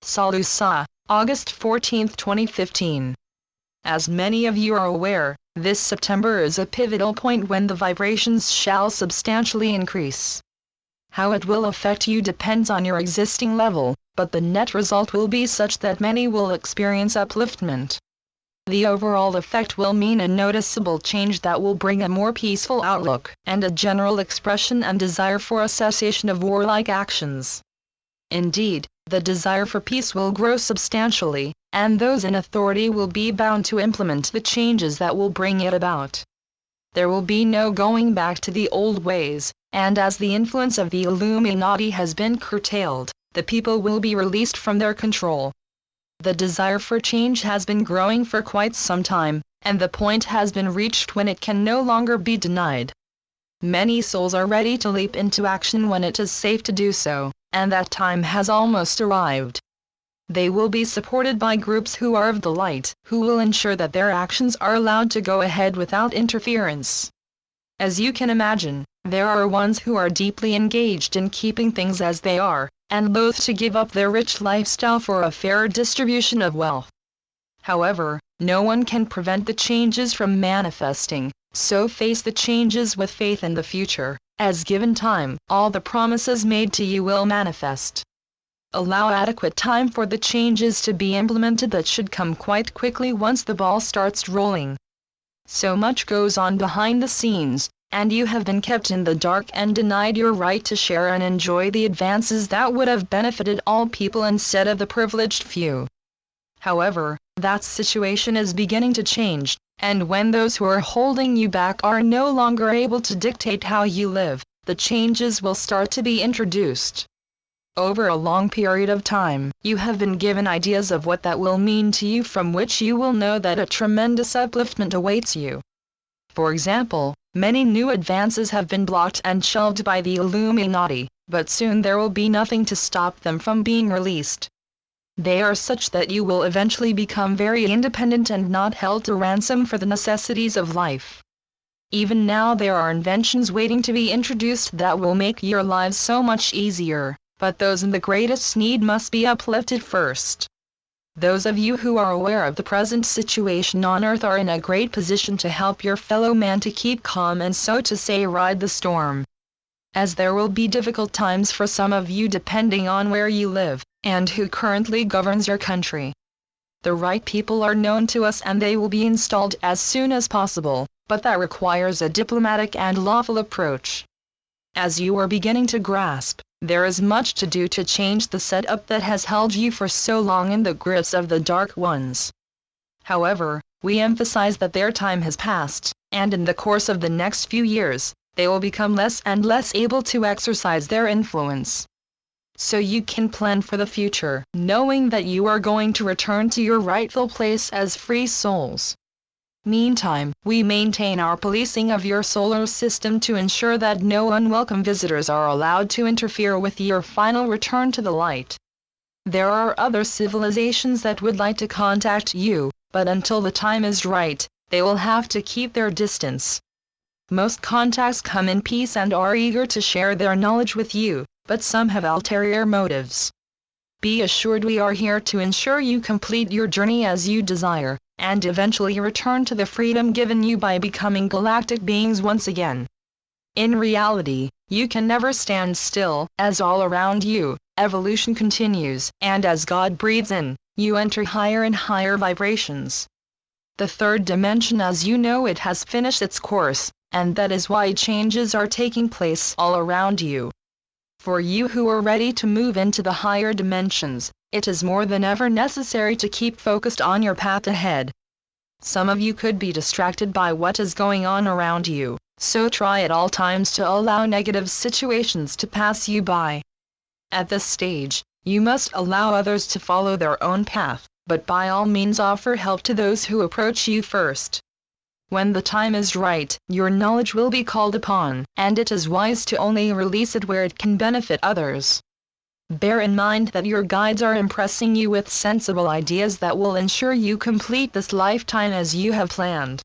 SaLuSa, August 14, 2015. As many of you are aware, this September is a pivotal point when the vibrations shall substantially increase. How it will affect you depends on your existing level, but the net result will be such that many will experience upliftment. The overall effect will mean a noticeable change that will bring a more peaceful outlook, and a general expression and desire for a cessation of warlike actions. Indeed, the desire for peace will grow substantially, and those in authority will be bound to implement the changes that will bring it about. There will be no going back to the old ways, and as the influence of the Illuminati has been curtailed, the people will be released from their control. The desire for change has been growing for quite some time, and the point has been reached when it can no longer be denied. Many souls are ready to leap into action when it is safe to do so, and that time has almost arrived. They will be supported by groups who are of the light, who will ensure that their actions are allowed to go ahead without interference. As you can imagine, there are ones who are deeply engaged in keeping things as they are, and loath to give up their rich lifestyle for a fairer distribution of wealth. However, no one can prevent the changes from manifesting, so face the changes with faith in the future. As given time, all the promises made to you will manifest. Allow adequate time for the changes to be implemented that should come quite quickly once the ball starts rolling. So much goes on behind the scenes, and you have been kept in the dark and denied your right to share and enjoy the advances that would have benefited all people instead of the privileged few. However, that situation is beginning to change, and when those who are holding you back are no longer able to dictate how you live, the changes will start to be introduced. Over a long period of time, you have been given ideas of what that will mean to you, from which you will know that a tremendous upliftment awaits you. For example, many new advances have been blocked and shelved by the Illuminati, but soon there will be nothing to stop them from being released. They are such that you will eventually become very independent and not held to ransom for the necessities of life. Even now there are inventions waiting to be introduced that will make your lives so much easier, but those in the greatest need must be uplifted first. Those of you who are aware of the present situation on Earth are in a great position to help your fellow man to keep calm and, so to say, ride the storm. As there will be difficult times for some of you depending on where you live, and who currently governs your country. The right people are known to us and they will be installed as soon as possible, but that requires a diplomatic and lawful approach. As you are beginning to grasp, there is much to do to change the setup that has held you for so long in the grips of the dark ones. However, we emphasize that their time has passed, and in the course of the next few years, they will become less and less able to exercise their influence. So you can plan for the future, knowing that you are going to return to your rightful place as free souls. Meantime, we maintain our policing of your solar system to ensure that no unwelcome visitors are allowed to interfere with your final return to the light. There are other civilizations that would like to contact you, but until the time is right, they will have to keep their distance. Most contacts come in peace and are eager to share their knowledge with you, but some have ulterior motives. Be assured we are here to ensure you complete your journey as you desire, and eventually return to the freedom given you by becoming galactic beings once again. In reality, you can never stand still, as all around you, evolution continues, and as God breathes in, you enter higher and higher vibrations. The third dimension, as you know, it has finished its course, and that is why changes are taking place all around you. For you who are ready to move into the higher dimensions, it is more than ever necessary to keep focused on your path ahead. Some of you could be distracted by what is going on around you, so try at all times to allow negative situations to pass you by. At this stage, you must allow others to follow their own path, but by all means offer help to those who approach you first. When the time is right, your knowledge will be called upon, and it is wise to only release it where it can benefit others. Bear in mind that your guides are impressing you with sensible ideas that will ensure you complete this lifetime as you have planned.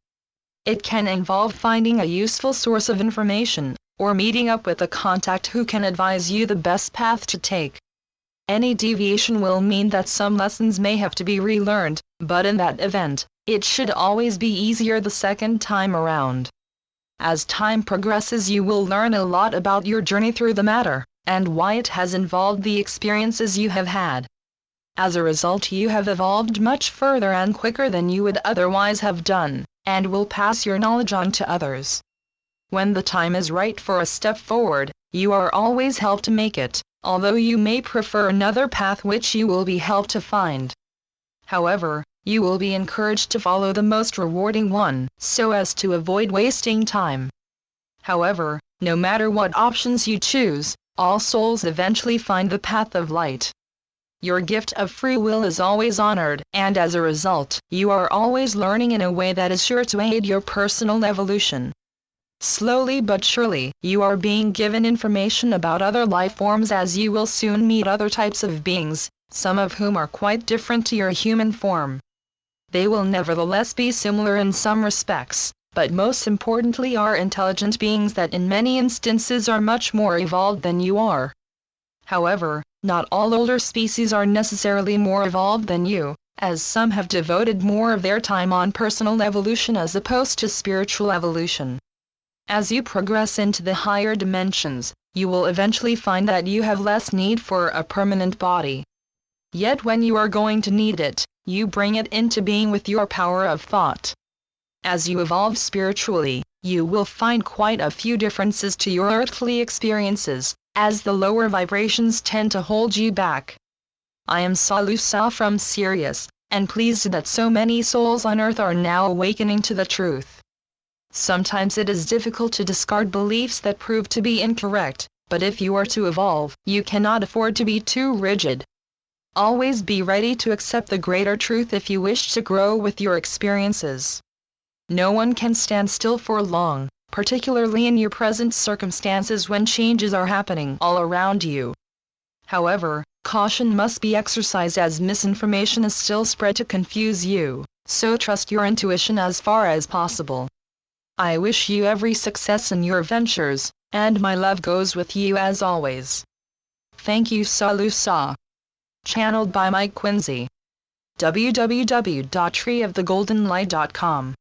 It can involve finding a useful source of information, or meeting up with a contact who can advise you the best path to take. Any deviation will mean that some lessons may have to be relearned, but in that event, it should always be easier the second time around. As time progresses, you will learn a lot about your journey through the matter, and why it has involved the experiences you have had. As a result, you have evolved much further and quicker than you would otherwise have done, and will pass your knowledge on to others. When the time is right for a step forward, you are always helped to make it, although you may prefer another path which you will be helped to find. However, you will be encouraged to follow the most rewarding one, so as to avoid wasting time. However, no matter what options you choose, all souls eventually find the path of light. Your gift of free will is always honored, and as a result, you are always learning in a way that is sure to aid your personal evolution. Slowly but surely, you are being given information about other life forms, as you will soon meet other types of beings, some of whom are quite different to your human form. They will nevertheless be similar in some respects, but most importantly are intelligent beings that in many instances are much more evolved than you are. However, not all older species are necessarily more evolved than you, as some have devoted more of their time on personal evolution as opposed to spiritual evolution. As you progress into the higher dimensions, you will eventually find that you have less need for a permanent body. Yet when you are going to need it, you bring it into being with your power of thought. As you evolve spiritually, you will find quite a few differences to your earthly experiences, as the lower vibrations tend to hold you back. I am SaLuSa from Sirius, and pleased that so many souls on earth are now awakening to the truth. Sometimes it is difficult to discard beliefs that prove to be incorrect, but if you are to evolve, you cannot afford to be too rigid. Always be ready to accept the greater truth if you wish to grow with your experiences. No one can stand still for long, particularly in your present circumstances when changes are happening all around you. However, caution must be exercised as misinformation is still spread to confuse you, so trust your intuition as far as possible. I wish you every success in your ventures, and my love goes with you as always. Thank you. SaLuSa. Channeled by Mike Quincy. www.treeofthegoldenlight.com